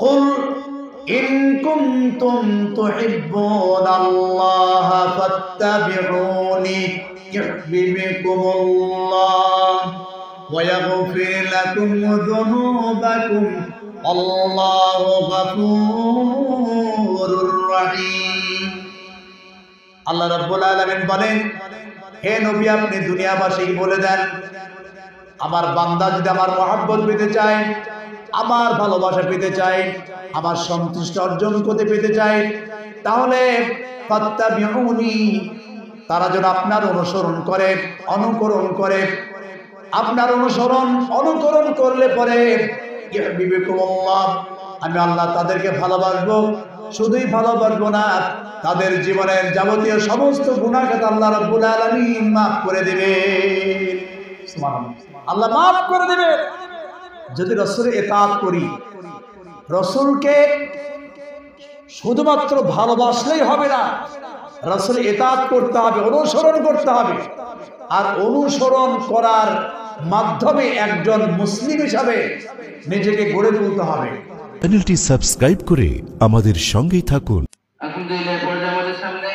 কুল in কুনতুম তুহিব্বুনাল্লাহ ফাত্তাবিউনি ইউহিব্বুকুমুল্লাহ ওয়া ইয়াগফির লাকুম যুনুবাকুম আল্লাহু গফুরুর রহিম। আল্লাহ রাব্বুল আলামিন বলেন, হে নবী, আপনি দুনিয়াবাসীকে বলে দেন, আমার বান্দা যদি আমার মহব্বত পেতে চায়, আমার ভালোবাসা পেতে চায়, আমার সন্তুষ্টি অর্জন করতে পেতে চায়, তাহলে ফাত্তাবিউনি, তারা যেন আপনার অনুসরণ করে, অনুকরণ করে। আপনার অনুকরণ করলে পরে ইউহিব্বুকুমুল্লাহ, আমি আল্লাহ তাদেরকে ভালোবাসবো। শুধুই ভালোবাসবো না, তাদের জীবনের যাবতীয় সমস্ত গুনাহকে আল্লাহ রাব্বুল আলামিন মাফ করে দেবে। সুবহানাল্লাহ, আল্লাহ মাফ করে দেবে। যদি রাসূলের ইতাআত করি, রাসূলকে শুধুমাত্র ভালোবাসলেই হবে না, রাসূলের ইতাআত করতে হবে, অনুসরণ করতে হবে। আর অনুসরণ করার মাধ্যমে একজন মুসলিম হিসাবে নিজেকে গড়ে তুলতে হবে। চ্যানেলটি সাবস্ক্রাইব করে আমাদের সঙ্গেই থাকুন। আলহামদুলিল্লাহ, পর্দার আমাদের সামনে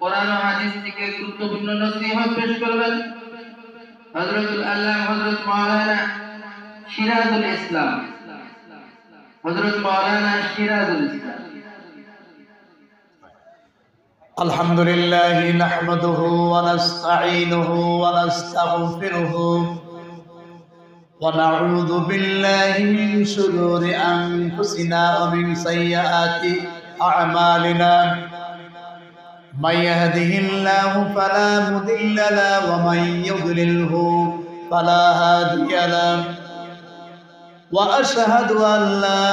কোরআন ও হাদিস থেকে গুরুত্বপূর্ণ নসিহত পেশ করবেন হযরতুল আল্লামা হযরত মাওলানা সিরাজুল ইসলাম। হযরত মাওলানা সিরাজুল ইসলাম। আলহামদুলিল্লাহ নাহমাদুহু ওয়া নাস্তাঈনুহু ওয়া নাস্তাগফিরুহু ওয়া নাউযু বিল্লাহি মিন শুরুরি আনফুসিনা ওয়া মিন সাইয়্যাতি আ'মালিনা। মান ইয়াহদিহিল্লাহু ফালা মুদিল্লা লাহু ওয়া মান ইউদ্লিলহু ফালা হাদিয়া লাহু। ওয়া আশহাদু আন লা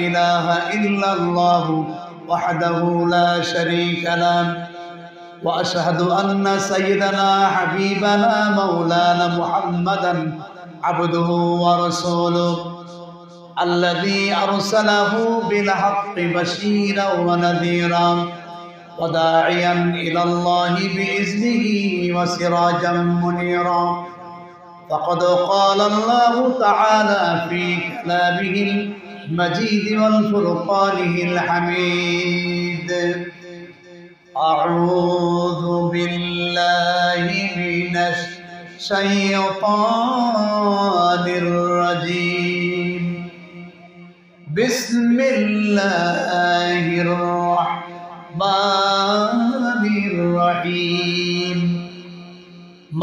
ইলাহা ইল্লাল্লাহু وحده لا شريك له وأشهد أن سيدنا حبيبنا مولانا محمدا عبده ورسوله الذي أرسله بالحق بشيرا ونذيرا وداعيا إلى الله بإذنه وسراجا منيرا. فقد قال الله تعالى في كلامه المجيد والفرقانه الحميد: أعوذ بالله من الشيطان الرجيم. بسم الله الرحمن الرحيم.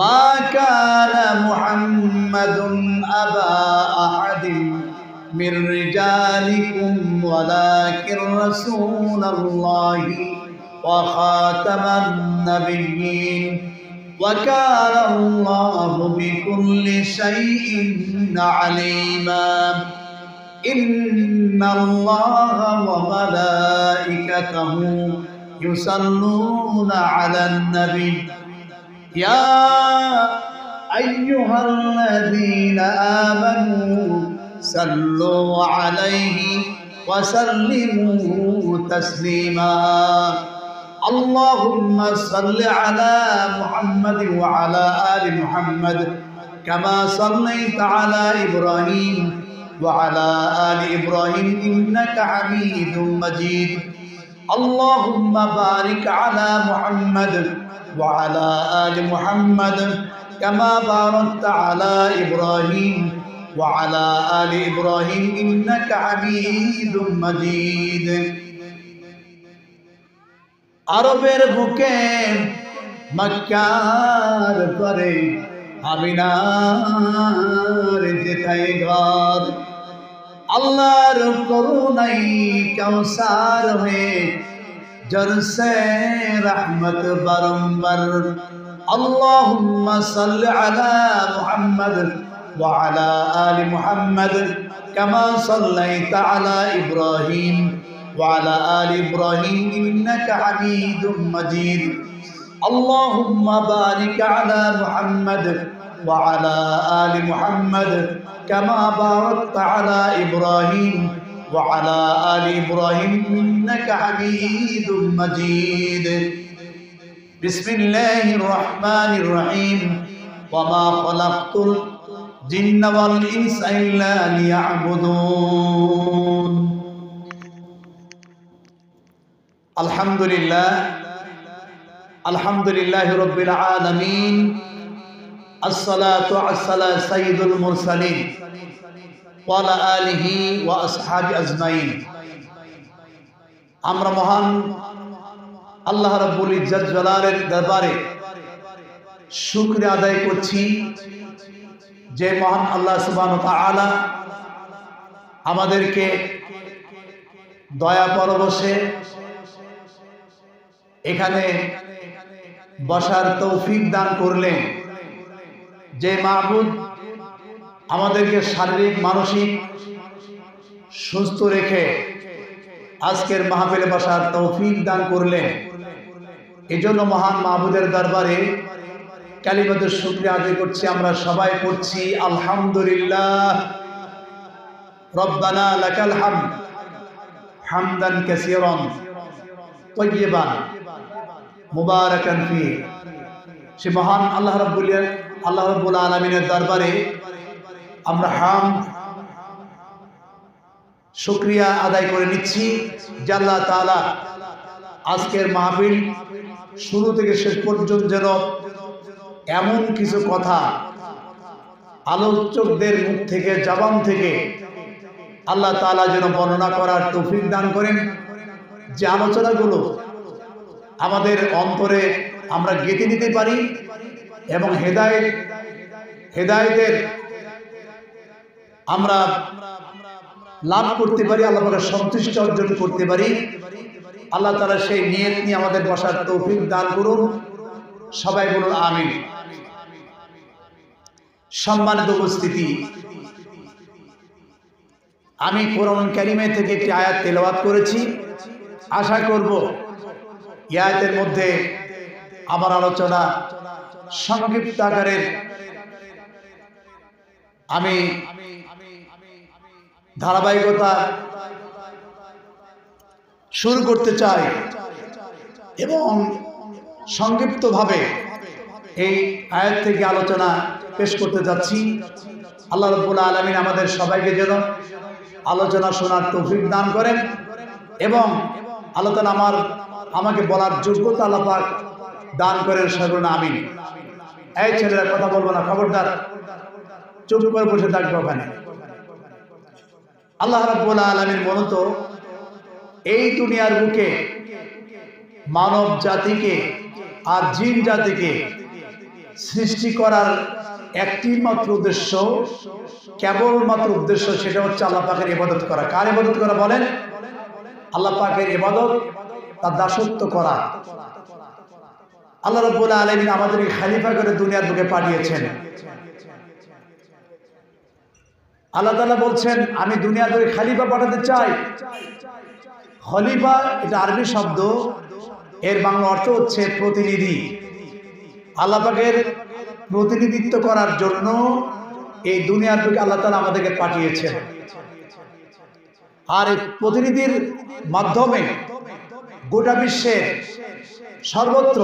ما كان محمد أبا أحد من رجالكم ولكن رسول الله وخاتم النبيين وكان الله بكل شيء عليما. إن الله وملائكته يصلون على النبي يا أيها الذين آمنوا صلوا عليه وسلموا تسليما. اللهم صل على محمد وعلى آل محمد كما صليت على إبراهيم وعلى آل إبراهيم إنك حميد مجيد. اللهم بارك على محمد وعلى آل محمد كما باركت على إبراهيم وعلى آل إبراهيم إنك حميد مجيد. আরবের বুকে মক্কার পরে আমিনার যেথায় ঘর, আল্লাহর করুণাই কাউসার হয়ে জরসে রহমত বারম্বার। আল্লাহুম্মা সাল্লি আলা মুহাম্মদ وعلى آل محمد كما صليت على إبراهيم وعلى آل إبراهيم إنك حميد مجيد. اللهم بارك على محمد وعلى آل محمد كما باركت على إبراهيم وعلى آل إبراهيم إنك حميد مجيد. بسم الله الرحمن الرحيم. وما خلقت الجن والإنس إلا ليعبدون. আলহামদুলিল্লাহ আলহামদুলিল্লাহি রাব্বিল আলামিন আসসালাতু আলা সাইয়্যিদুল মুরসালিন ওয়া আলা আলিহি ওয়া আসহাবি আজমাইন। আমরা মহান আল্লাহ রাব্বুল ইজ্জত জালালের দরবারে শুকরিয়া আদায় করছি যে মহান আল্লাহ সুবহানাহু ওয়া তাআলা আমাদেরকে দয়া পরবশে এখানে বসার তৌফিক দান করলেন। যে মাবুদ আমাদেরকে শারীরিক মানসিক সুস্থ রেখে আজকের মাহফিলে বসার তৌফিক দান করলেন, এজন্য মহান মাহবুদের দরবারে কালিমাতুশ শুকরিয়া আদায় করছি। আমরা সবাই পড়ছি আলহামদুলিল্লাহ। রব্বানা লাকাল হামদ হামদান কাসীরান তাইয়্যিবান মুবারাকান ফীহি। সে মহান আল্লাহ রাব্বুল আলামিনের দরবারে আমরা হামদ শুকরিয়া আদায় করে নিচ্ছি যে আল্লাহ তাআলা আজকের মাহফিল শুরু থেকে শেষ পর্যন্ত যেন এমন কিছু কথা আলোচকদের মুখ থেকে, জবান থেকে আল্লাহ তাআলা যেন বর্ণনা করার তৌফিক দান করেন, যে আলোচনাগুলো আমাদের অন্তরে আমরা গেঁথে নিতে পারি এবং হেদায়েতের আমরা লাভ করতে পারি, আল্লাহ পাকের সন্তুষ্টি অর্জন করতে পারি। আল্লাহ তাআলা সেই নিয়ত নিয়ে আমাদের বসার তৌফিক দান করুন। সবাই বলুন আমিন। সম্মানিত উপস্থিতি, আমি কোরআন কারিমে থেকে একটি আয়াত তেলাওয়াত করেছি। আশা করব এই আয়াতের মধ্যে আমার আলোচনা সংক্ষিপ্ত আকারের আমি ধারাবাহিকতা শুরু করতে চাই এবং সংক্ষিপ্তভাবে এই আয়াত থেকে আলোচনা পেশ করতে যাচ্ছি। আল্লাহ রাব্বুল আলামিন আমাদের সবাইকে যেন আলোচনা শোনার তৌফিক দান করেন এবং আল্লাহ তাআলা আমাকে বলার যোগ্যতা আল্লাহ পাক দান করেন। সকলে আমিন। এই ছেলেরা কথা বলবো না, খবরদার, চুপ করে বসে থাকবে ওখানে। আল্লাহ রাব্বুল আলামিন মূলত এই দুনিয়ার বুকে মানব জাতিকে আর জিন জাতিকে সৃষ্টি করার একটি মাত্র উদ্দেশ্য, কেবলমাত্র উদ্দেশ্য, সেটা হচ্ছে আল্লাহ পাকের ইবাদত করা। কার ইবাদত করা বলেন? আল্লাহ পাকের ইবাদত, তার দাসত্ব করা। আল্লাহ রাব্বুল আলামিন আমাদেরকে খলিফা করে দুনিয়ার বুকে পাঠিয়েছেন। আল্লাহ তাআলা বলছেন, আমি দুনিয়ার বুকে খলিফা পাঠাতে চাই। খলিফা এটা আরবি শব্দ, এর বাংলা অর্থ হচ্ছে প্রতিনিধি। আল্লাহ পাকের প্রতিনিধিত্ব করার জন্য এই দুনিয়ার বুকে আল্লাহ তাআলা আমাদেরকে পাঠিয়েছেন। আর এই প্রতিনিধির মাধ্যমে গোটা বিশ্বের সর্বত্র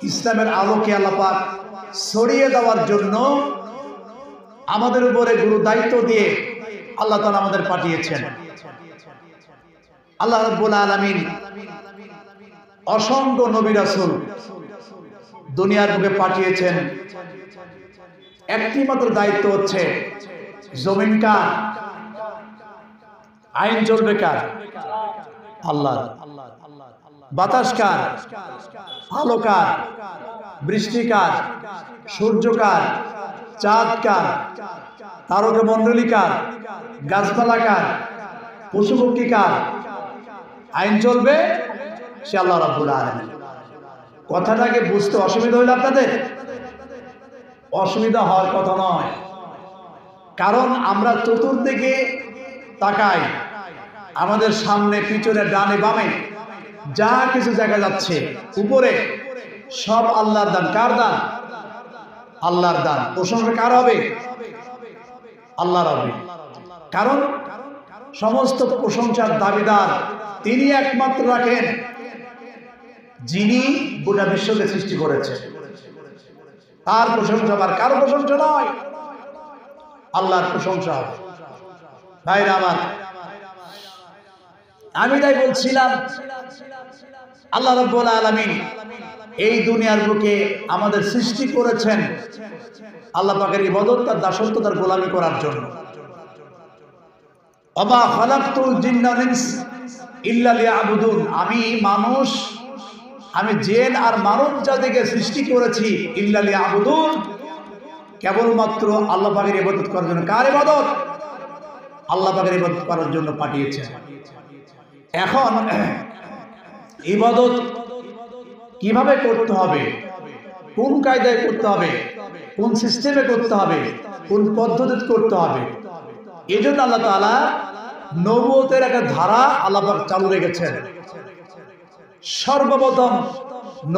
ইসলামের আলোকে আল্লাহ পাক ছড়িয়ে দেওয়ার জন্য আমাদের উপরে গুরু দায়িত্ব দিয়ে আল্লাহ তাআলা আমাদের পাঠিয়েছেন। আল্লাহ রাব্বুল আলামিন অসংখ্য নবী রাসূল দুনিয়ার বুকে পাঠিয়েছেন। একটি মাত্র দায়িত্ব হচ্ছে, জমিন কার? আইন চলবে কার? আল্লাহ। বাতাস কার? আলো কার? বৃষ্টি কার? সূর্য কার? চাঁদ কার? তারকা মণ্ডলী কার? গাছপালা কার? পশু পক্ষী কার? আইন চলবে সে আল্লাহ রাব্বুল আলামিন। কথাটাকে বুঝতে অসুবিধা হইল আপনাদের? অসুবিধা হওয়ার কথা নয়, কারণ আমরা চতুর্দিকে তাকাই, আমাদের সামনে, পিছনে, ডানে বামে যা কিছু দেখা যাচ্ছে, উপরে সব আল্লাহর দান। কার দান? আল্লাহর দান। প্রশংসা কার হবে? আল্লাহর হবে। কারণ সমস্ত প্রশংসার দাবিদার তিনি একমাত্র রাখেন, যিনি গোটা বিশ্বকে সৃষ্টি করেছেন। তার প্রশংসা, আর কারো প্রশংসা নয়, আল্লাহর প্রশংসা হবে। ভাইরা আমার, আমি তাই বলছিলাম আল্লাহ রাব্বুল আলামিন এই দুনিয়ার বুকে আমাদের সৃষ্টি করেছেন আল্লাহ পাকের ইবাদত তার দাসত্ব তার গোলামি করার জন্য। ওমা খালাকতুল জিন্না ওয়াল ইনস ইল্লা লিয়াবুদুন, আমি জিন আর মানব জাতিকে সৃষ্টি করেছি ইল্লা লিয়াবুদুন, কেবলমাত্র আল্লাহ পাকের ইবাদত করার জন্য। কার ইবাদত? আল্লাহ পাকের ইবাদত করার জন্য পাঠিয়েছেন। এখন ইবাদত কিভাবে করতে হবে, কোন কায়দায় করতে হবে, কোন সিস্টেমে করতে হবে, কোন পদ্ধতিতে করতে হবে, এই জন্য আল্লাহ তাআলা নবুয়তের একটা ধারা আল্লাহ পাক চালু রেখেছেন। সর্বপ্রথম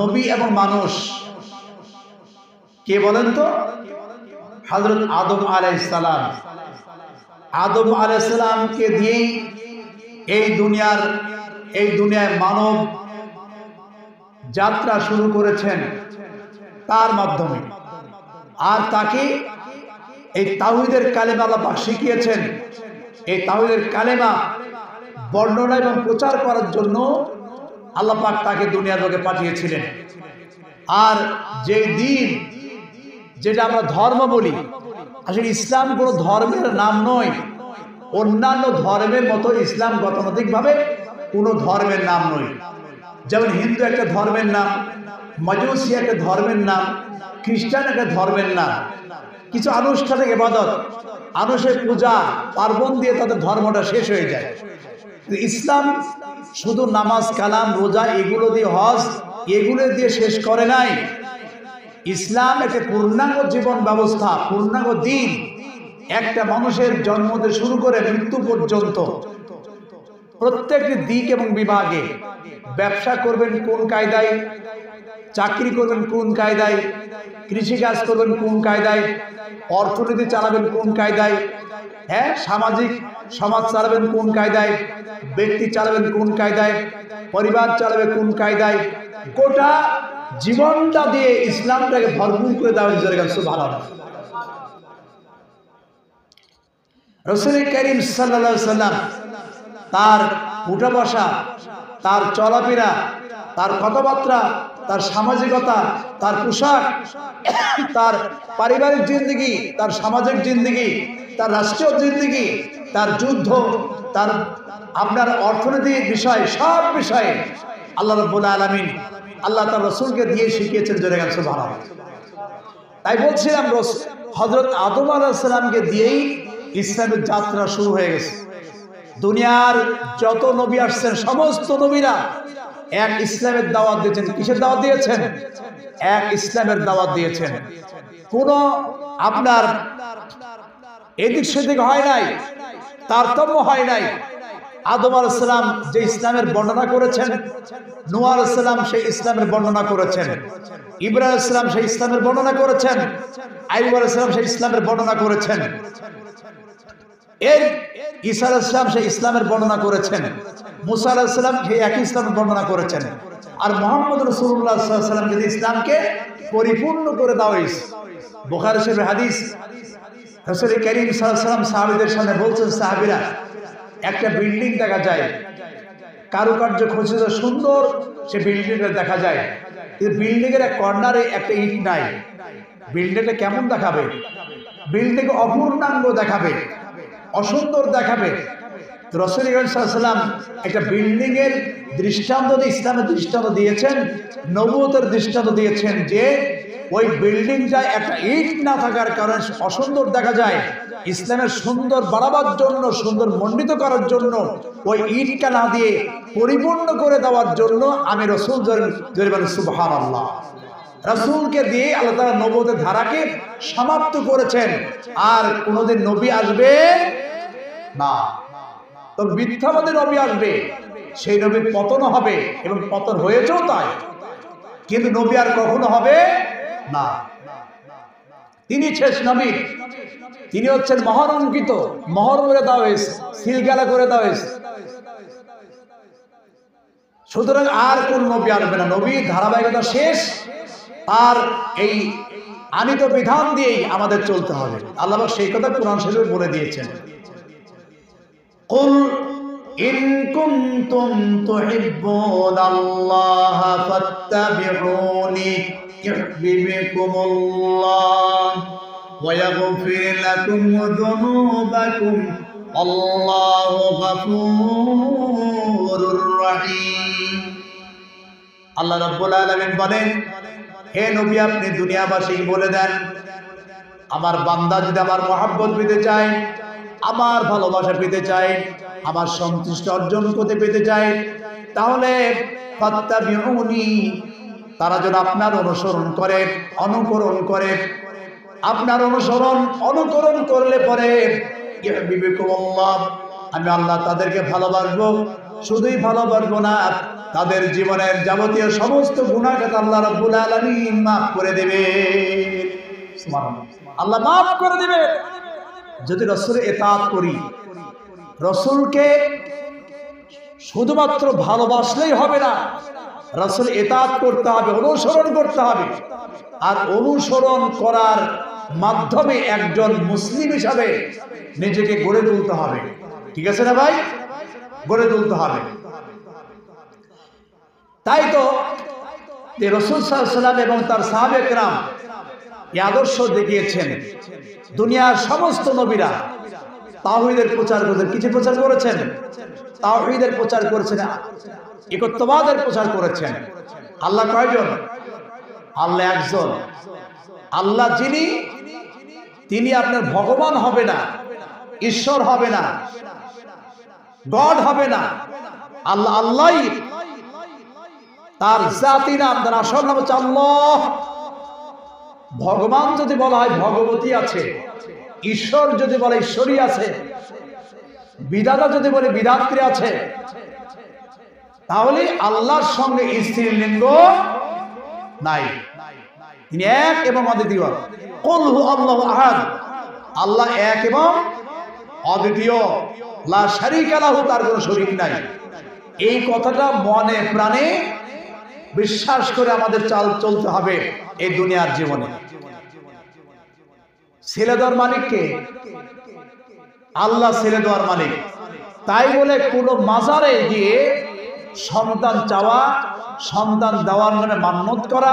নবী এবং মানুষ কে বলেন তো? হযরত আদম আলাইহিস সালাম। আদম আলাইহিস সালামকে দিয়েই এই দুনিয়ায় মানব যাত্রা শুরু করেছেন তার মাধ্যমে। আর তাকে এই তাওহীদের কালেমা আল্লাহ পাক শিখিয়েছেন। এই তাওহীদের কালেমা বর্ণনা এবং প্রচার করার জন্য আল্লাহ পাক তাকে দুনিয়ার লোকে পাঠিয়েছিলেন। আর যে দিন, যেটা আমরা ধর্ম বলি, আসলে ইসলাম কোনো ধর্মের নাম নয়। অন্যান্য ধর্মের মতো ইসলাম গতানুগতিকভাবে কোনো ধর্মের নাম নয়। যেমন হিন্দু একটা ধর্মের নাম, মাজুসি একটা ধর্মের নাম, খ্রিস্টান একটা ধর্মের নাম। কিছু আনুষ্ঠানিক ইবাদত, আনুষ্ঠানিক পূজা পার্বণ দিয়ে তাদের ধর্মটা শেষ হয়ে যায়। ইসলাম শুধু নামাজ, কালাম, রোজা, এগুলো দিয়ে, হজ, এগুলো দিয়ে শেষ করে নাই। ইসলাম একটা পূর্ণাঙ্গ জীবন ব্যবস্থা, পূর্ণাঙ্গ দিন। একটা মানুষের জন্ম থেকে শুরু করে মৃত্যু পর্যন্ত প্রত্যেকটি দিক এবং বিভাগে, ব্যবসা করবেন কোন কায়দায়, চাকরি করবেন কোন কায়দায়, কৃষিকাজ করবেন কোন কায়দায়, অর্থনীতি চালাবেন কোন কায়দায়, হ্যাঁ, সমাজ চালাবেন কোন কায়দায়, ব্যক্তি চালাবেন কোন কায়দায়, পরিবার চালাবে কোন কায়দায়, গোটা জীবনটা দিয়ে ইসলামটাকে ভরপুর করে দেওয়া হয়েছে। সুবহানাল্লাহ। রাসূল করিম সাল্লাল্লাহু আলাইহি সাল্লাম তার উঠা বসা, তার চলাফেরা, তার কথাবার্তা, তার সামাজিকতা, তার পোশাক, তার পারিবারিক জিন্দেগি, তার সামাজিক জিন্দেগি, তার রাষ্ট্রীয় জিন্দেগি, তার যুদ্ধ, তার আপনার অর্থনৈতিক বিষয়, সব বিষয়ে আল্লাহ রাব্বুল আলামিন আল্লাহ তার রাসূলকে দিয়ে শিখিয়েছেন। জোরে গান সুবহানাল্লাহ। তাই বলছিলাম হযরত আদম আলাইহিস সালামকে দিয়েই ইসলামের যাত্রা শুরু হয়ে গেছে। দুনিয়ার যত নবী আসছেন, সমস্ত নবীরা এক ইসলামের দাওয়াত দিয়েছেন। কিসের দাওয়াত দিয়েছেন? এক ইসলামের দাওয়াত দিয়েছেন। কোনো আপনার এদিক সেদিক হয় নাই, তারতম্য হয় নাই। আদম আলাইহিস সালাম যে ইসলামের বর্ণনা করেছেন, নূহ আলাইহিস সালাম সেই ইসলামের বর্ণনা করেছেন, ইব্রাহিম আলাইহিস সালাম সেই ইসলামের বর্ণনা করেছেন, আইয়ুব আলাইহিস সালাম সেই ইসলামের বর্ণনা করেছেন, ঈসা আলাইহিস সালাম সেই ইসলামের বর্ণনা করেছেন, মুসা আলাইহিস সালাম সেই একই ইসলামের বর্ণনা করেছেন। আর মুহাম্মদ রাসূলুল্লাহ সাল্লাল্লাহু আলাইহি ওয়াসাল্লাম যদি ইসলামকে পরিপূর্ণ করে দেওয়া হয়েছে। বুখারী শরীফের হাদিস, রাসূল করিম সাল্লাল্লাহু আলাইহি ওয়াসাল্লাম সাহাবীদের সামনে বলছেন, সাহাবীরা, একটা বিল্ডিং দেখা যায়, কারুকার্য খচিত সুন্দর সে বিল্ডিংটা দেখা যায়, কিন্তু বিল্ডিং এর এক কর্নারে একটা ইট নাই। বিল্ডিংটা কেমন দেখাবে? বিল্ডিং অপূর্ণাঙ্গ দেখাবে, অসুন্দর দেখাবে। রাসূল সাল্লাল্লাহু আলাইহি ওয়াসাল্লাম একটা বিল্ডিং এর দৃষ্টান্ত দিয়ে ইসলামের দৃষ্টান্ত দিয়েছেন, নবুয়তের দৃষ্টান্ত দিয়েছেন যে ওই বিল্ডিংটা একটা ইট না থাকার কারণে অসুন্দর দেখা যায়। ইসলামের সুন্দর বাড়াবার জন্য, সুন্দর মণ্ডিত করার জন্য ওই ইটটা না দিয়ে পরিপূর্ণ করে দেওয়ার জন্য আমি রাসূল জরিবান সুবহানাল্লাহ, রাসূলকে দিয়ে আল্লাহ তাআলা নবুয়তের ধারাকে সমাপ্ত করেছেন। আর কোনোদিন নবী আসবে না, তো মিথ্যাবাদী নবী আসবে, সেই নবীর পতন হবে এবং পতন হয়েছেও তাই। কিন্তু নবী আর কখনো হবে না। তিনি শেষ নবী, তিনি হচ্ছেন মহারঙ্কিত, মহর করে দেওয়া হয়েছে, সিলগালা করে দেওয়া হয়েছে। সুতরাং আর কোন নবী আসবে না, নবীর ধারাবাহিকতা শেষ। আর এই আনিত বিধান দিয়েই আমাদের চলতে হবে। আল্লাহ সেই কথা কোরআন শরীফে বলে দিয়েছেন, কুল ইন কুনতুম তুহিব্বুনাল্লাহ ফাত্তাবিউনি ইউহিব্বুকুমুল্লাহ ওয়া ইয়াগফির লাকুম যুনুবাকুম আল্লাহু গফুরুর রহিম। আল্লাহ রাব্বুল আলামিন বলেন, হে নবী আপনি দুনিয়াবাসীকে বলে দেন, আমার বান্দা যদি আমার মহব্বত পেতে চায়, আমার ভালোবাসা পেতে চায়, আমার সন্তুষ্টি অর্জন করতে পেতে চায়, তাহলে ফাত্তাবিউনি, তারা যেন আপনার অনুসরণ করে, অনুকরণ করে। আপনার অনুকরণ করলে পরে ইউহিব্বুকুমুল্লাহ, আমি আল্লাহ তাদেরকে ভালোবাসবো। শুধুই ভালোবাসবো না, তাদের জীবনের যাবতীয় সমস্ত গুনাহকে আল্লাহ রাব্বুল আলামিন মাফ করে দেবে। সুবহানাল্লাহ, আল্লাহ মাফ করে দিবে। যদি রাসূলের ইতাআত করি, রাসূলকে শুধুমাত্র ভালোবাসলেই হবে না, রাসূল ইতাআত করতে হবে, অনুসরণ করতে হবে। আর অনুসরণ করার মাধ্যমে একজন মুসলিম হিসাবে নিজেকে গড়ে তুলতে হবে। ঠিক আছে না ভাই? গড়ে তুলতে হবে। তাই তো যে রাসূল সাল্লাল্লাহু আলাইহি ওয়াসাল্লাম এবং তার সাহাবায়ে কেরাম এই আদর্শ দেখিয়েছেন। দুনিয়ার সমস্ত নবীরা তাওহীদের প্রচার করেছেন। কিছু প্রচার করেছেন? তাওহীদের প্রচার করেছেন, একত্ববাদের প্রচার করেছেন। আল্লাহ কয়জন? আল্লাহ একজন। আল্লাহ তিনি আপনার ভগবান হবে না, ঈশ্বর হবে না, গড হবে না। আল্লাহ আল্লাহই, তার জাতি নাম, তার আসল নাম হচ্ছে আল্লাহ। ভগবান যদি বলা হয় ভগবতী আছে, ঈশ্বর যদি বলে ঈশ্বরী আছে, বিধাতা যদি বলে বিধাত্রী আছে, তাহলে আল্লাহর সঙ্গে স্ত্রীর লিঙ্গ নাই। তিনি এক এবং অদ্বিতীয়। কুল হু আল্লাহু আহাদ, আল্লাহ এক এবং অদ্বিতীয়, লা শারীকা লাহু, তার কোনো শরীক নাই। এই কথাটা মনে প্রাণে বিশ্বাস করে আমাদের চলতে হবে এই দুনিয়ার জীবনে। ছেলে দেওয়ার মালিক কে? আল্লাহ ছেলে দেওয়ার মালিক। তাই বলে কোনো মাজারে গিয়ে সন্তান চাওয়া, সন্তান দেওয়ার মানে মান্যত করা,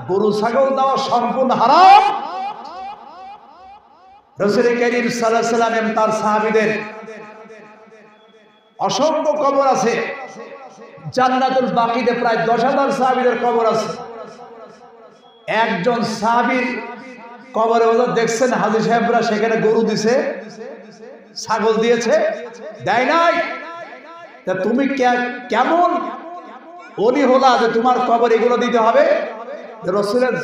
গরু ছাগল দেওয়া সম্পূর্ণ হারাম। রাসূল কারীম সাল্লাল্লাহু আলাইহি ওয়াসাল্লাম এবং তার সাহাবীদের অসংখ্য কবর আছে। জান্নাতুল বাকিতে প্রায় 10,000 সাহাবীদের কবর আছে। একজন সাহাবীর কবরে ওদের দেখছেন হাজী সাহেবরা সেখানে গরু দিছে, ছাগল দিয়েছে? দেয় নাই। তা তুমি কেমন ওলি হলা যে তোমার কবর এগুলো দিতে হবে? রাসূলের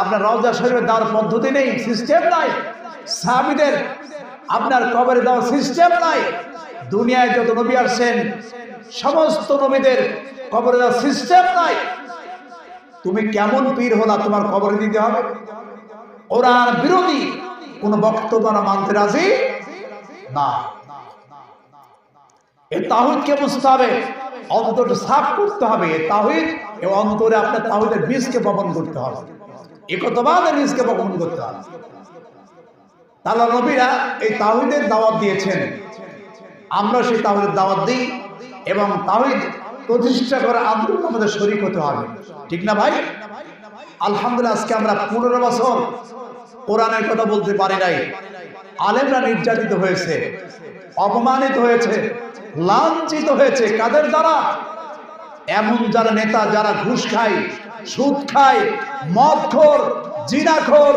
আপনার রওজা শরীফে দেওয়ার পদ্ধতি নেই, সিস্টেম নাই। সাহাবীদের আপনার কবরে দেওয়ার সিস্টেম নাই। দুনিয়ায় যত নবী আসছেন সমস্ত নবীদের কবরে দেওয়ার সিস্টেম নাই। তুমি কেমন পীর হলা তোমার কবরে দিতে হবে? কোরআন বিরোধী কোন বক্তব্য মানতে রাজি না। এই তাওহীদকে বুঝতে হবে, অন্তরটা সাফ করতে হবে। এই তাওহীদ, এই অন্তরে আপনার তাওহীদের বীজকে বপন করতে হবে, একত্ববাদের বীজকে বপন করতে হবে। আল্লাহ নবীরা এই তাওহীদের দাওয়াত দিয়েছেন, আমরা সেই তাওহীদের দাওয়াত দিই এবং তাওহীদ প্রতিষ্ঠা করার আন্দোলনে আমাদের শরীক হতে হবে। ঠিক না ভাই? আলহামদুলিল্লাহ, আজকে আমরা 15 বছর কোরআনের কথা বলতে পারি নাই। আলেমরা নির্যাতিত হয়েছে, অপমানিত হয়েছে, লাঞ্ছিত হয়েছে। কাদের দ্বারা? এমন যারা নেতা, যারা ঘুষ খায়, সুদ খায়, মদখোর, জিনাখোর,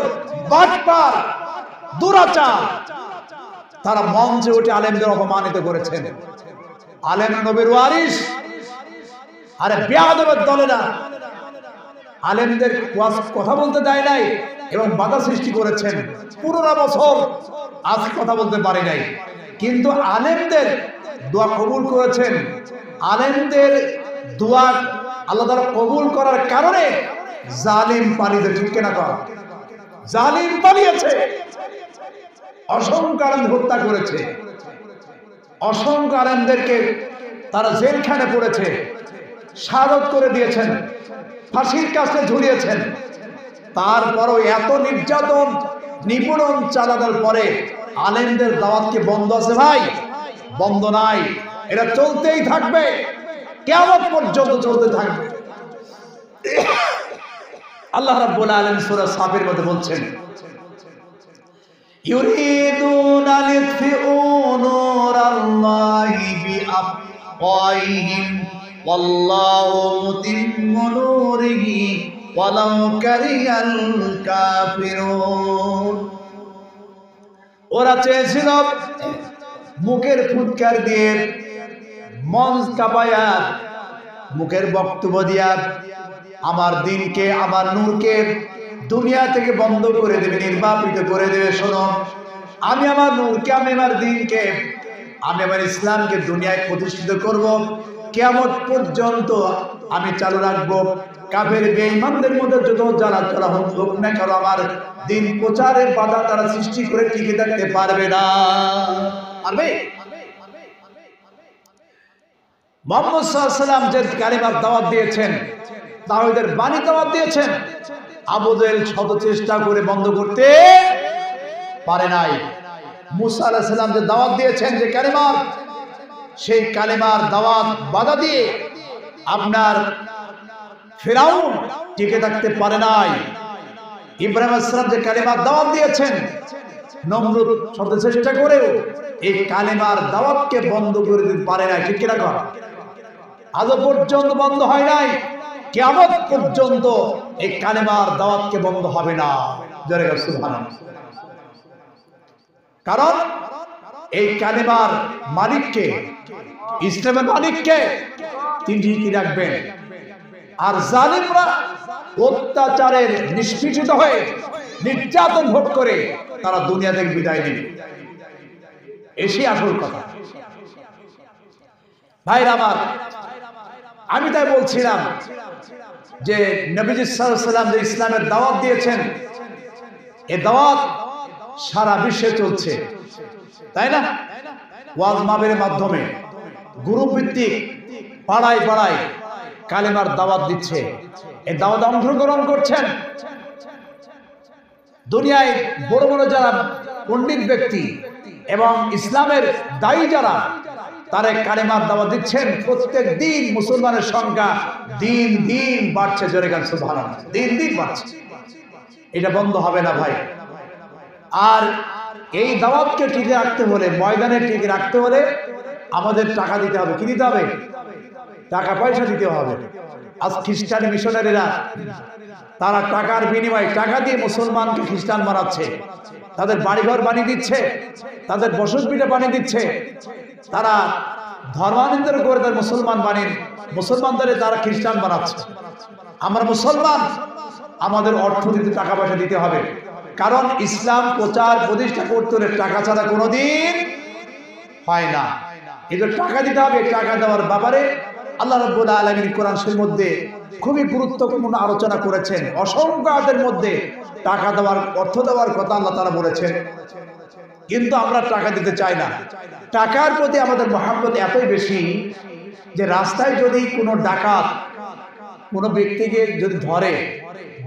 বাটপার, দুরাচার, তারা মঞ্চে উঠে আলেমদের অপমানিত করেছেন। আলেম নবীর ওয়ারিস, আরে বেয়াদবের দলেরা আলেমদের কথা বলতে দেয় নাই এবং বাধা সৃষ্টি করেছেন। 15 বছর আজ কথা বলতে পারি নাই, কিন্তু আলেমদের দোয়া কবুল করেছেন। আলেমদের দোয়া আল্লাহ তাআলা কবুল করার কারণে জালিম পালিয়েছে। ঠিক কিনা কর? জালিম পালিয়েছে, অসংখ্য আলেম হত্যা করেছে, অসংখ্য আলেমদেরকে তারা জেলখানে পড়েছে, শাহাদাত করে দিয়েছেন, ফাঁসির কাছে ঝুলিয়েছেন। তারপরও এত নির্যাতন নিপীড়ন চালানোর পরে আলেমদের দাওয়াত কি বন্ধ আছে ভাই? বন্ধ নাই। এটা চলতেই থাকবে, কিয়ামত পর্যন্ত চলতে থাকবে। আল্লাহ রাব্বুল আলামিন সূরা সাফের মধ্যে বলছেন, ইউরিদুনা লিতফিউ নূরাল্লাহি বিআফওয়াহিহিম ওয়াল্লাহু মুতিম্মু নূরিহি ওয়ালাউ কারিহাল কাফিরুন। ওরা চেয়েছিল মুখের ফুৎকার দিয়ে, মঞ্চ কাঁপায়া, মুখের বক্তব্য দিয়া আমার দিনকে, আমার নূরকে দুনিয়া থেকে বন্ধ করে দেবে, নির্বাপিত করে দেবে। শোনো, আমি আমার নূরকে, আমি আমার দিনকে, আমি আমার ইসলামকে দুনিয়ায় প্রতিষ্ঠিত করব, কিয়ামত পর্যন্ত আমি চালু রাখবো। কাফের বেঈমানদের মধ্যে যত যারা যারা হোক না কেন, আমার দিন প্রচারের বাধা তারা সৃষ্টি করে টিকে থাকতে পারবে না। পারবে? মুহাম্মদ সাল্লাল্লাহু আলাইহি ওয়াসাল্লাম যে কালিমার দাওয়াত দিয়েছেন, তাওহীদের বাণী দাওয়াত দিয়েছেন, আবু জেহেল শত চেষ্টা করে বন্ধ করতে পারে নাই। মুসা আলাইহিস সালাম যে দাওয়াত দিয়েছেন যে কালিমার, সেই কালিমার দাওয়াত বাধা দিয়ে আপনার ফিরাউন টিকে থাকতে পারে নাই। ইব্রাহিম আলাইহিস সালাম যে কালিমার দাওয়াত দিয়েছেন, নমরুদ শত চেষ্টা করেও এই কালিমার দাওয়াতকে বন্ধ করে দিতে পারে নাই। ঠিক কিনা কর? আজও পর্যন্ত বন্ধ হয় নাই, কিয়ামত পর্যন্ত এই কালিমার দাওয়াতকে বন্ধ হবে না। জোরে বলো সুবহানাল্লাহ। কারণ এই কালিমার মালিককে, ইসলামের মালিককে তিনি ঠিকই রাখবেন। আর জালিমরা অত্যাচারের নিষ্পীড়িত হয়ে, নির্যাতন ভোগ করে তারা দুনিয়া থেকে বিদায় নেবে। এসে আসল কথা। ভাইরা আমার, আমি তাই বলছিলাম যে নবীজি সাল্লাল্লাহু আলাইহি ওয়াসাল্লাম যে ইসলামের দাওয়াত দিয়েছেন, এই দাওয়াত সারা বিশ্বে চলছে, তাই না? ওয়াজ মাহফিলের মাধ্যমে গ্রুপ ভিত্তিক পাড়ায় পাড়ায় কালেমার দাওয়াত দিচ্ছে। এই দাওয়াতে অংশগ্রহণ করছেন দুনিয়ায় বড় বড় যারা পণ্ডিত ব্যক্তি এবং ইসলামের দায়ী যারা, তারা কালেমার দাওয়াত দিচ্ছেন। প্রত্যেক দিন মুসলমানের সংখ্যা দিন দিন বাড়ছে। জোরে গান সুবহানাল্লাহ। দিন দিন বাড়ছে, এটা বন্ধ হবে না ভাই। আর এই দাওয়াতকে টিকে রাখতে হলে, ময়দানে টিকে রাখতে হলে আমাদের টাকা দিতে হবে। কি দিতে হবে? টাকা পয়সা দিতে হবে। আজ খ্রিস্টান মিশনারিরা তারা টাকার বিনিময়ে, টাকা দিয়ে মুসলমানকে খ্রিস্টান বানাচ্ছে, তাদের বাড়িঘর বানিয়ে দিচ্ছে, তাদের বসতভিটা বানিয়ে দিচ্ছে, তারা ধর্মান্তর করে তার মুসলমান বানিয়ে, মুসলমানদের তারা খ্রিস্টান বানাচ্ছে। আমরা মুসলমান, আমাদের অর্থ দিতে, টাকা পয়সা দিতে হবে। কারণ ইসলাম প্রচার প্রতিষ্ঠা করতে হলে টাকা ছাড়া কোনোদিন হয় না। এই টাকা দিতে হবে। টাকা দেওয়ার ব্যাপারে আল্লাহ রাব্বুল আলামিন কোরআন শরীফের মধ্যে খুবই গুরুত্বপূর্ণ আলোচনা করেছেন। অসংখ্য আয়াতের মধ্যে টাকা দেওয়ার, অর্থ দেওয়ার কথা আল্লাহ তাআলা বলেছেন। কিন্তু আমরা টাকা দিতে চাই না। টাকার প্রতি আমাদের মহব্বত এতই বেশি যে রাস্তায় যদি কোনো ডাকাত কোনো ব্যক্তিকে যদি ধরে,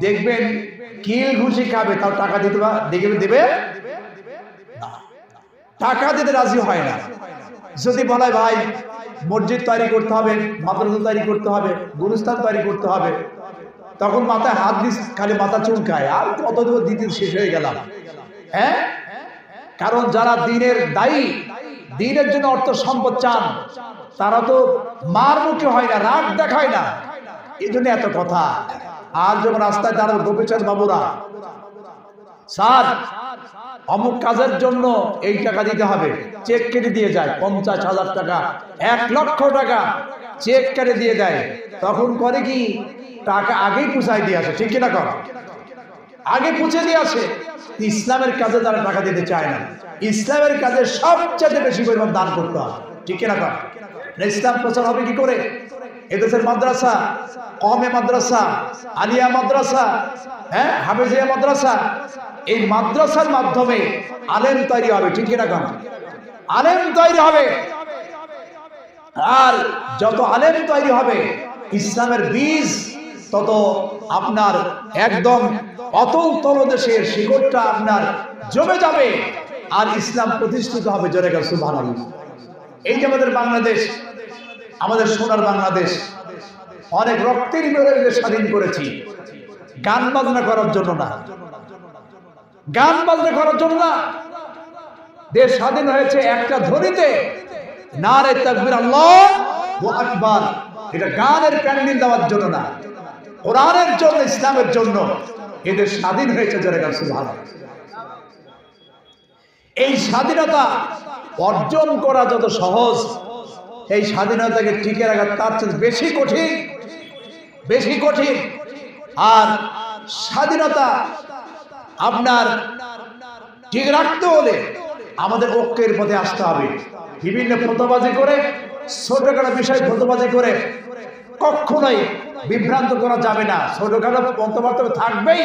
দেখবেন কিল ঘুষি খাবে, তাও টাকা দিতে দেবে না, টাকা দিতে রাজি হয় না। যদি বলে ভাই মসজিদ তৈরি করতে হবে, মাদ্রাসা তৈরি করতে হবে, গুরুস্থান তৈরি করতে হবে, তখন মাথায় হাত দিস, খালি মাথা চুলকায়, আর কত দেব, দিতে শেষ হয়ে গেলাম। হ্যাঁ, কারণ যারা দিনের দায়ী, দিনের জন্য অর্থ সম্পদ চান, তারা তো মার মুখে হয় না, রাগ দেখায় না, এই জন্য এত কথা। আর যখন রাস্তায় দাঁড়ানো গোপীচাঁদ বাবুরা, স্যার অমুক কাজের জন্য এই টাকা দিতে হবে, চেক কেটে দিয়ে যায়, 50,000 টাকা, 1 লক্ষ টাকা চেক কেটে দিয়ে দেয়। তখন করে কি, টাকা আগেই পুষাই দিয়ে আসে। ঠিক কিনা কর? আগে পুষে দিয়ে আসে। ইসলামের কাজে তারা টাকা দিতে চায় না। ইসলামের কাজে সবচেয়ে বেশি পরিমাণ দান করতে হবে। ঠিক কিনা কর? ইসলাম প্রচার হবে কি করে? এদেশের মাদ্রাসা, কওমে মাদ্রাসা, আলিয়া মাদ্রাসা, হ্যাঁ, হাফেজিয়া মাদ্রাসা, এই মাদ্রাসার মাধ্যমে আলেম তৈরি হবে। ঠিক কিনা কর? আলেম তৈরি হবে। আর যত আলেম তৈরি হবে, ইসলামের বীজ তত আপনার একদম অতল তলদেশের শিকড়টা আপনার জমে যাবে, আর ইসলাম প্রতিষ্ঠিত হবে। জোরে গান সুবহানাল্লাহ। এই যে আমাদের বাংলাদেশ, আমাদের সোনার বাংলাদেশ, অনেক রক্তের বিনিময়ে স্বাধীন করেছি, গান বাজনা করার জন্য না, গান বাজনা করার জন্য না। দেশ স্বাধীন হয়েছে একটা ধ্বনিতে, নারে তাকবীর আল্লাহু আকবার। এটা গানের প্যান্ডেল দেওয়ার জন্য না, কোরআনের জন্য, ইসলামের জন্য এদের স্বাধীন হয়েছে। যারা সুবহানাল্লাহ। এই স্বাধীনতা অর্জন করা যত সহজ, এই স্বাধীনতাকে টিকে রাখা তার চেয়ে বেশি কঠিন, বেশি কঠিন। আর স্বাধীনতা আপনার ঠিক রাখতে হলে আমাদের ঐক্যের পথে আসতে হবে। বিভিন্ন ফতোয়াবাজি করে, ছোটখাটো বিষয় ফতোয়াবাজি করে কখনোই বিভ্রান্ত করা যাবে না। ছোটখাটো মতপার্থক্য থাকবেই,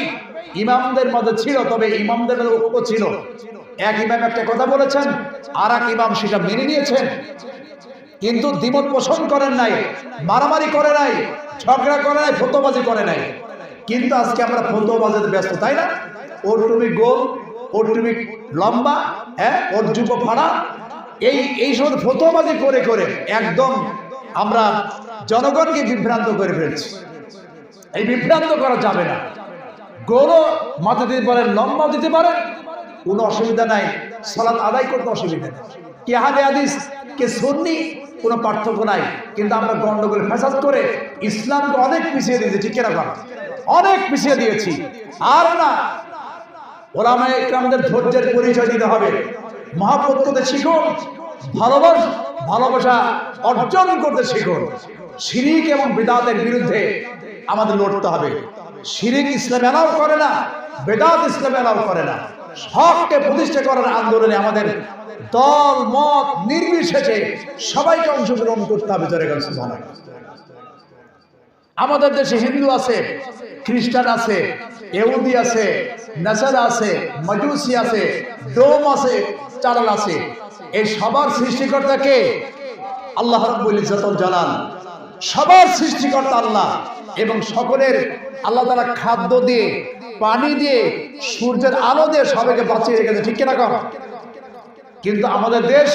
ইমামদের মধ্যে ছিল, তবে ইমামদের মধ্যে ঐক্য ছিল। এক ইমাম একটা কথা বলেছেন, আর এক ইমাম সেটা মেনে নিয়েছেন, কিন্তু দ্বিমত পোষণ করেন নাই, মারামারি করে নাই, ঝগড়া করে নাই, ফতোয়াবাজি করে নাই। কিন্তু আজকে আমরা ফতোয়াবাজিতে ব্যস্ত, তাই না? ওর তুমি গোল, ওর তুমি লম্বা, হ্যাঁ, ওর যুব ফাড়া, এই সমস্ত ফতোয়াবাজি করে করে একদম আমরা জনগণকে বিভ্রান্ত করে ফেলছি। এই বিভ্রান্ত করা যাবে না। গোলও মাথা দিতে পারেন, লম্বাও দিতে পারেন, কোনো অসুবিধা নাই, সালাত আদায় করতে অসুবিধা নেই। কে আহলে হাদিস, কে সুন্নি, কোনো পার্থক্য নাই। কিন্তু আমরা গন্ডগোল ফ্যাসাদ করে ইসলামকে অনেক পিছিয়ে দিয়েছি, ঠিক কিনা? অনেক পিছিয়ে দিয়েছি। আর না, ওলামায়ে ইকরামদের ধৈর্যের পরিচয় দিতে হবে। মহব্বত করতে শিখুন, ভালোবাসা অর্জন করতে শিখুন। শিরিক এবং বিদআতের বিরুদ্ধে আমাদের লড়তে হবে। শিরিক ইসলাম এলাও করে না, বিদআত ইসলাম এলাও করে না। হককে প্রতিষ্ঠা করার আন্দোলনে আমাদের দল মত নির্বিশেষে সবাইকে অংশগ্রহণ করতে হবে। আমাদের দেশে হিন্দু আছে, খ্রিস্টান আছে, ইহুদি আছে, নাসারা আছে, মাজুসি আছে, ডোম আছে, চালাল আছে। এই সবার সৃষ্টিকর্তা কে? আল্লাহ রাব্বুল ইজ্জতুল জালাল। সবার সৃষ্টিকর্তা আল্লাহ, এবং সকলের আল্লাহ তাআলা খাদ্য দিয়ে, পানি দিয়ে, সূর্যের আলো দিয়ে সবাইকে বাঁচিয়ে রেখেছে, ঠিক কিনা? কিন্তু আমাদের দেশ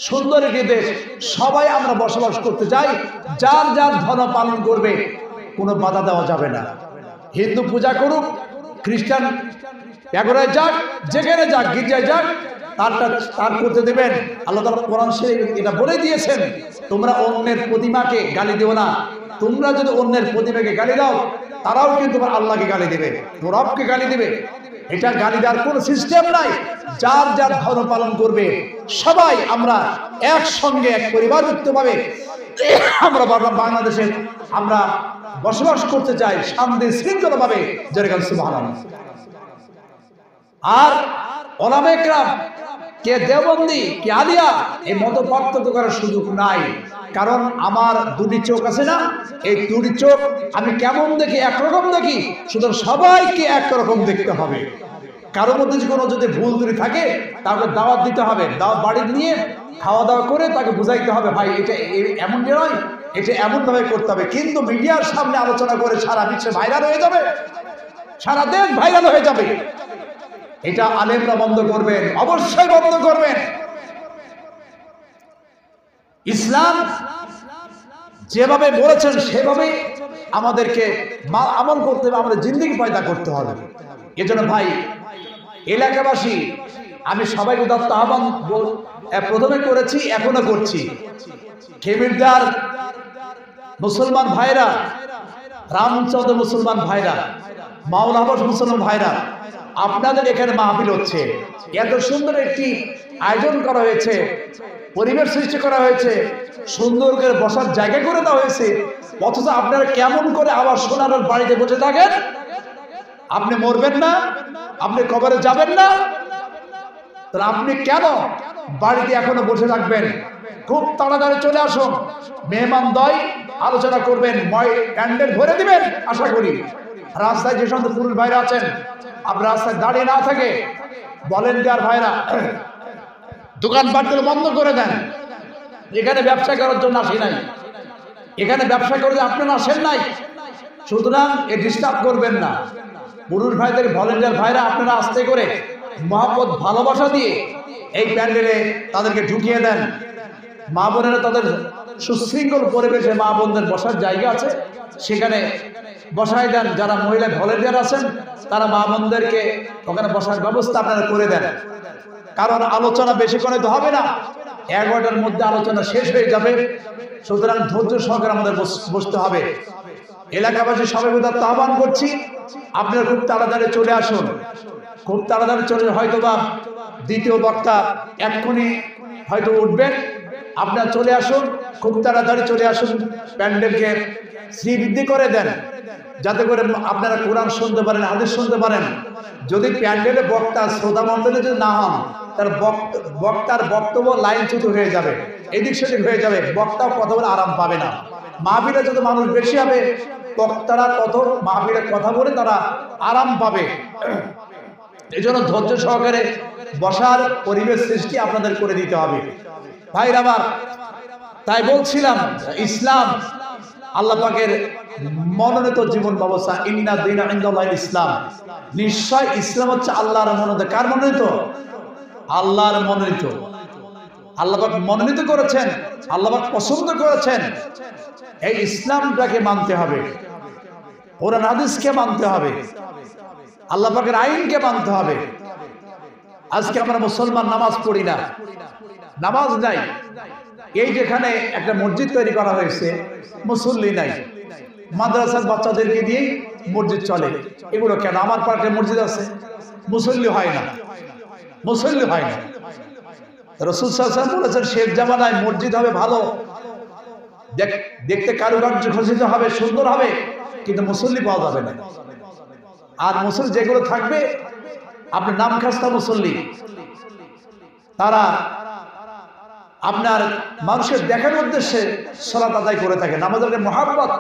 সুন্দর একটি দেশ, সবাই আমরা বসবাস করতে চাই, যার যার ধর্ম পালন করবে, কোনো বাধা দেওয়া যাবে না। হিন্দু পূজা করুক, খ্রিস্টান এগোরায় যাক, যেখানে যাক, গির্জায় যাক, তার করতে দেবেন। আল্লাহ তাআলা কোরআন শরীফে এটা বলে দিয়েছেন, তোমরা অন্যের প্রতিমাকে গালি দিও না। তোমরা যদি অন্যের প্রতিমাকে গালি দাও, তারাও কিন্তু তোমার আল্লাহকে গালি দেবে, রবকে গালি দেবে। এটা গালি দেওয়ার কোনো সিস্টেম নাই। যার যার ধর্ম পালন করবে, সবাই আমরা একসঙ্গে, এক পরিবারযুক্তভাবে আমরা বাংলাদেশে আমরা বসবাস করতে চাই, শান্তি শৃঙ্খলাভাবে। যেরকম সুবহানাল্লাহ। আর ওলামায়ে কেরাম, কে দেওবন্দি, কে আলিয়া, এই মত পার্থক্য করার সুযোগ নাই। কারণ আমার দুটি চোখ আছে না, এই দুটি চোখ আমি কেমন দেখি, একরকম দেখি, সুতরাং সবাইকে একরকম দেখতে হবে। কারোর মধ্যে কোনো যদি ভুল ত্রুটি থাকে, তাকে দাওয়াত দিতে হবে, দাওয়াত বাড়ি নিয়ে খাওয়া দাওয়া করে তাকে বুঝাইতে হবে, ভাই এটা এমন নয়, এটা এমনভাবে করতে হবে। কিন্তু মিডিয়ার সামনে আলোচনা করে সারা বিশ্বে ভাইরাল হয়ে যাবে, সারা দেশ ভাইরাল হয়ে যাবে। এটা আলেমরা বন্ধ করবেন, অবশ্যই বন্ধ করবেন। ইসলাম যেভাবে বলেছেন সেভাবে আমাদেরকে আমল করতে হবে, আমাদের জিন্দেগি পয়দা করতে হবে। এজন্য ভাই, এলাকাবাসী, আমি সবাইকে উদাত্ত আহ্বান প্রথমে করেছি, এখনো করছি। খেমিরদার মুসলমান ভাইরা, রামচন্দ্র মুসলমান ভাইরা, মাওলা আবাস মুসলমান ভাইরা, আপনাদের এখানে মাহফিল হচ্ছে, এত সুন্দর একটি আয়োজন করা হয়েছে, পরিবেশ সৃষ্টি করা হয়েছে, সুন্দর করে বসার জায়গা করে দেওয়া হয়েছে, অথচ আপনারা কেমন করে আবার সোনার বাড়িতে বসে থাকেন? আপনি মরবেন না? আপনি কবরে যাবেন না? তাহলে আপনি কেন বাড়িতে এখনো বসে থাকবেন? খুব তাড়াতাড়ি চলে আসুন, মেহমানদ্বয় আলোচনা করবেন, ক্যান্ডেল ভরে দিবেন। আশা করি রাস্তায় যে সমস্ত পুরুষ ভাইরা আছেন, আপনার রাস্তায় দাঁড়িয়ে না থাকে, ভলেন্টিয়ার ভাইরা দোকানপাটগুলো বন্ধ করে দেন। এখানে ব্যবসা করার জন্য আসি নাই, এখানে ব্যবসা করতে আপনারা আসেন নাই, সুতরাং এ ডিস্টার্ব করবেন না। পুরুষ ভাইদের, ভলেন্টিয়ার ভাইরা, আপনারা আস্তে করে মহব্বত ভালোবাসা দিয়ে এই প্যান্ডেলে তাদেরকে ঢুকিয়ে দেন। মা বোনেরা তাদের সুশৃঙ্খল পরিবেশে মা বোনদের বসার জায়গা আছে, সেখানে বসায় দেন। যারা মহিলা ভলেন্টিয়ার আছেন তারা মা বোনদেরকে ওখানে বসার ব্যবস্থা আপনারা করে দেন। কারণ আলোচনা বেশিক্ষণ তো হবে না, 11টার মধ্যে আলোচনা শেষ হয়ে যাবে। সুতরাং ধৈর্য সহকারে আমাদের বসতে হবে। এলাকাবাসী সবাই উদাত্ত আহ্বান করছি, আপনারা খুব তাড়াতাড়ি চলে আসুন, খুব তাড়াতাড়ি চলে। হয়তোবা দ্বিতীয় বক্তা এক্ষুনি হয়তো উঠবেন, আপনারা চলে আসুন, খুব তাড়াতাড়ি চলে আসুন। প্যান্ডেলকে শ্রীবৃদ্ধি করে দেন যাতে করে আপনারা কোরআন শুনতে পারেন, হাদিস শুনতে পারেন। যদি প্যান্ডেলে বক্তা শ্রোতা মণ্ডলে যদি না হন, তার বক্তার বক্তব্য লাইনচ্যুত হয়ে যাবে, এদিক সেদিক হয়ে যাবে, বক্তাও কথা বলে আরাম পাবে না। মাহফিলে যত মানুষ বেশি হবে, বক্তারা তত মাহফিলে কথা বলে তারা আরাম পাবে। এই জন্য ধৈর্য সহকারে বসার পরিবেশ সৃষ্টি আপনাদের করে দিতে হবে। ভাইরা আমার, তাই বলছিলাম ইসলাম আল্লাহ পাকের মনোনীত জীবন ব্যবস্থা। ইন্না দীনা ইনদাল্লাহিল ইসলাম, নিশ্চয় ইসলাম হচ্ছে আল্লাহর মনোনীত। কার মনোনীত? আল্লাহর মনোনীত। আল্লাহ পাক মনোনীত করেছেন, আল্লাহ পাক পছন্দ করেছেন। এই ইসলামটাকে মানতে হবে, কোরআন হাদিসকে মানতে হবে, আল্লাহ পাকের আইনকে মানতে হবে। আজকে আমরা মুসলমান নামাজ পড়ি না, নামাজ নাই। এই যেখানে একটা মসজিদ তৈরি করা হয়েছে, মুসল্লি নাই, মাদ্রাসার বাচ্চাদেরকে দিয়ে মসজিদ চলে। এগুলো কেন? আমার পার্কে মসজিদ আছে, মুসল্লি হয় না, মুসল্লি হয় না। রাসূল সাল্লাল্লাহু আলাইহি ওয়াসাল্লাম বলেছেন, শেষ জামানায় মসজিদ হবে ভালো, দেখতে কারুকার্য খচিত হবে, সুন্দর হবে, কিন্তু মুসল্লি পাওয়া যাবে না। আর মুসল্লি যেগুলো থাকবে আপনার নাম খাস্তা মুসল্লি, তারা আপনার মানুষের দেখার উদ্দেশ্যে সালাত আদায় করে থাকে। নামাজের একটা মহাব্বত,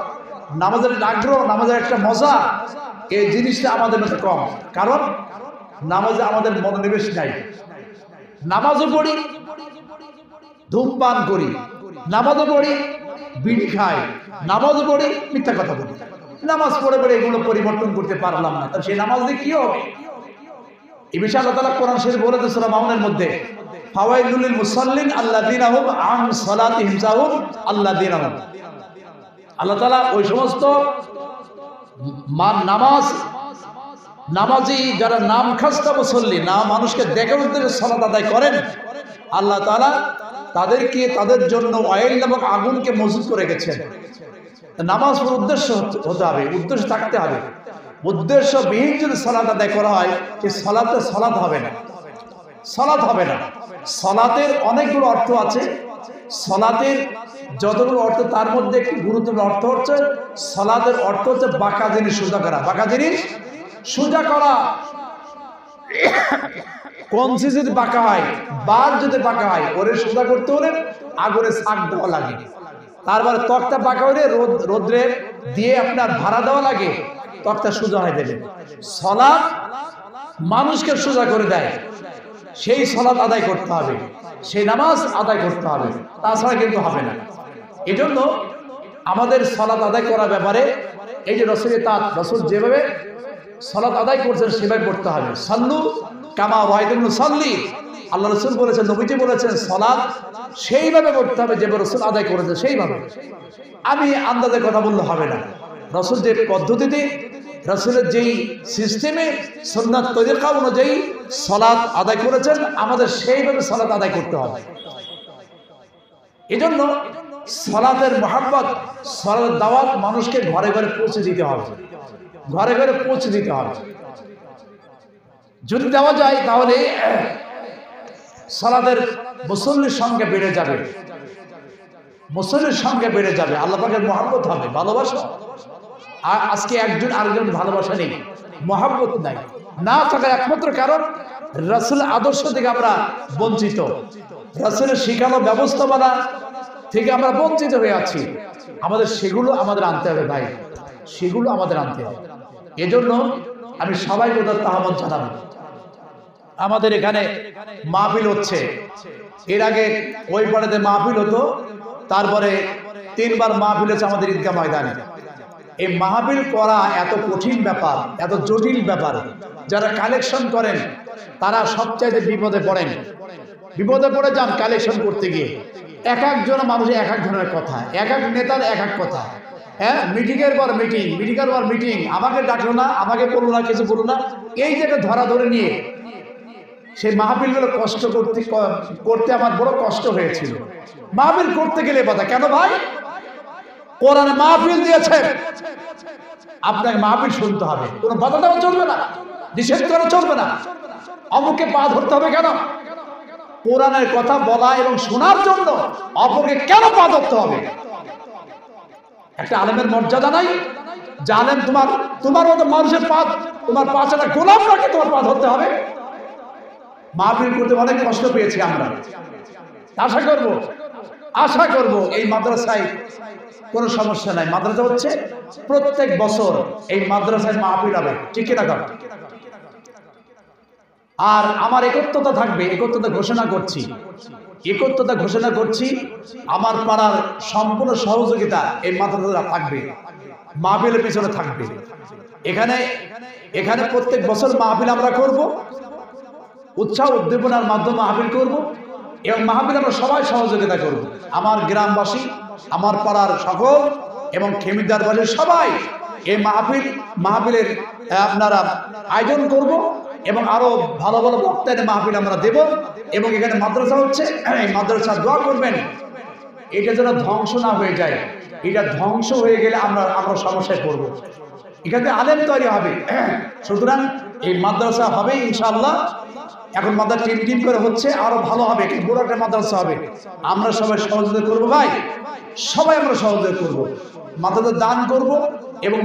নামাজের আগ্রহ, নামাজের একটা মজা, এই জিনিসটা আমাদের মধ্যে কম। কারণ নামাজে আমাদের মনোনিবেশ নাই। নামাজও পড়ি, ধূমপান করি, নামাজও পড়ি, বিড়ি খাই, নামাজও পড়ি, মিথ্যা কথা বলি। নামাজ পড়ে পড়ে এগুলো পরিবর্তন করতে পারলাম না, তাহলে সেই নামাজ দিয়ে কি হবে? এই বিষয়ে আল্লাহ তাআলা কোরআন শরীফ বলেছে সূরা মাউনের মধ্যে, ফাওয়াইলুল লিল মুসাল্লিন আল্লাযীনা হুম আন সালাতিহিম সাহুন আল্লাযীনা হুম। আল্লাহ তাআলা ওই সমস্ত নামাজি যারা নাম খাস্তা মুসল্লি, না মানুষকে দেখার উদ্দেশ্যে সালাত আদায় করেন, আল্লাহ তাআলা তাদেরকে তাদের জন্য অয়েল নামক আগুনকে মজুদ করে গেছেন। নামাজ উদ্দেশ্য হতে হবে, উদ্দেশ্য থাকতে হবে। উদ্দেশ্যবিহীন যদি সালাত আদায় করা হয়, সেই সালাতে সালাত হবে না, সালাত হবে না। সালাতের অনেকগুলো অর্থ আছে। সালাতের যতগুলো অর্থ, তার মধ্যে একটি গুরুত্বপূর্ণ অর্থ হচ্ছে, সালাতের অর্থ হচ্ছে বাঁকা জিনিস সোজা করা। বাঁকা জিনিস সোজা করা। কঞ্চি যদি বাঁকা হয়, বার যদি বাঁকা হয়, ওরে সোজা করতে হলে আগুনে ছাক দেওয়া লাগে। তারপরে তক্তা বাঁকা হলে রোদ্রে দিয়ে আপনার ভাড়া দেওয়া লাগে, তক্তা সোজা হয়ে দেবে। সালাত মানুষকে সোজা করে দেয়, সেই সালাত আদায় করতে হবে, সেই নামাজ আদায় করতে হবে, তাছাড়া কিন্তু হবে না। এজন্য আমাদের সালাত আদায় করার ব্যাপারে এই যে রাসূল যেভাবে সালাত আদায় করছেন সেভাবে করতে হবে। সাল্লু কামা রাআইতুমুনি সাল্লি, আল্লাহ রাসূল বলেছেন, নবীজি বলেছেন, সালাত সেইভাবে করতে হবে যেভাবে রাসূল আদায় করেছেন সেইভাবে। আমি আন্দাজে কথা বললে হবে না। রাসূল যে পদ্ধতিতে, রাসূলের যেই সিস্টেমে, সুন্নাত তরিকা অনুযায়ী সালাত আদায় করেছেন, আমাদের সেইভাবে সালাত আদায় করতে হবে। এজন্য সালাতের মহব্বত, সালাতের দাওয়াত মানুষকে ঘরে ঘরে পৌঁছে দিতে হবে, ঘরে ঘরে পৌঁছে দিতে হবে। যদি দেওয়া যায় তাহলে সালাতের মুসল্লির সংখ্যা বেড়ে যাবে, মুসল্লির সংখ্যা বেড়ে যাবে, আল্লাহ পাকের মহব্বত হবে, ভালোবাসা। আর আজকে একজন আরেকজন ভালোবাসা নেই, মহব্বত নাই। না থাকার একমাত্র কারণ রাসূল আদর্শ থেকে আমরা বঞ্চিত, রাসূলের শিখানো ব্যবস্থাপনা থেকে আমরা বঞ্চিত হয়ে আছি। সেগুলো আমাদের আনতে হবে ভাই, সেগুলো আমাদের আনতে হবে। এজন্য আমি সবাইকে উদাত্ত আহ্বান জানাবো। আমাদের এখানে মাহফিল হচ্ছে, এর আগে ওই পাড়াতে মাহফিল হতো, তারপরে 3 বার মাহফিল হচ্ছে আমাদের ঈদগাহ ময়দানে। এই মাহফিল করা এত কঠিন ব্যাপার, এত জটিল ব্যাপার। যারা কালেকশন করেন তারা সবচাইতে বিপদে পড়েন। বিপদে পড়ে যান কালেকশন করতে গিয়ে। এক একজন মানুষের এক এক ধরনের কথা, এক এক নেতার এক এক কথা। হ্যাঁ, মিটিংয়ের পর মিটিং, মিটিংয়ের পর মিটিং, আমাকে ডাকলো না, আমাকে বললো না, কিছু বললো না, এই যে ধরা ধরে নিয়ে সেই মাহফিলগুলো কষ্ট করতে আমার বড় কষ্ট হয়েছিল। মাহফিল করতে গেলে বাধা কেন ভাই? কোরআনে মাহফিল দিয়েছে, আপনাকে মাহফিল শুনতে হবে, কোনো বাধা দেওয়া চলবে না, নিষেধ করা চলবে না, অমুকে পা ধরতে হবে কেন? কোরআনের কথা বলা এবং শোনার জন্য অপরকে কেন পা ধরতে হবে? একটা আলেমের মর্যাদা নাই? জানেন তোমার মতো মানুষের পা, তোমার পা ছাড়া গোলাম রাখে তোমার পা ধরতে হবে? মাহফিল করতে অনেক কষ্ট পেয়েছি আমরা। আশা করব এই মাদ্রাসায় কোনো সমস্যা নাই। মাদ্রাসা হচ্ছে প্রত্যেক বছর এই মাদ্রাসায় মাহফিল হবে, ঠিক কিনা? আর আমার একত্রতা থাকবে, একত্রতা ঘোষণা করছি, আমার পাড়ার সম্পূর্ণ সহযোগিতা এই মাদ্রাসা থাকবে, মাহফিলের পিছনে থাকবে। এখানে প্রত্যেক বছর মাহফিল আমরা করব, উৎসাহ উদ্দীপনার মাধ্যমে মাহফিল করব এবং মাহফিল আমরা সবাই সহযোগিতা করব। আমার গ্রামবাসী, আমার পাড়ার সকল এবং খেমিদারবাসীর সবাই এই মাহফিলের আপনারা আয়োজন করব এবং আরো ভালো ভালো বক্তাদের মাহফিল আমরা দেব। এবং এখানে মাদ্রাসা হচ্ছে, এই মাদ্রাসা দোয়া করবেন এটা যেন ধ্বংস না হয়ে যায়। এটা ধ্বংস হয়ে গেলে আমরা সমস্যায় পড়ব। এখানে আলেম তৈরি হবে, সুতরাং এই মাদ্রাসা হবে ইনশাআল্লাহ। এখন মাদ্রাসা টিম করে হচ্ছে, আরো ভালো হবে, বড় একটা মাদ্রাসা হবে। আমরা সবাই সহযোগিতা করবো ভাই, সবাই আমরা সহযোগিতা করবো, মাদ্রাসা দান করব এবং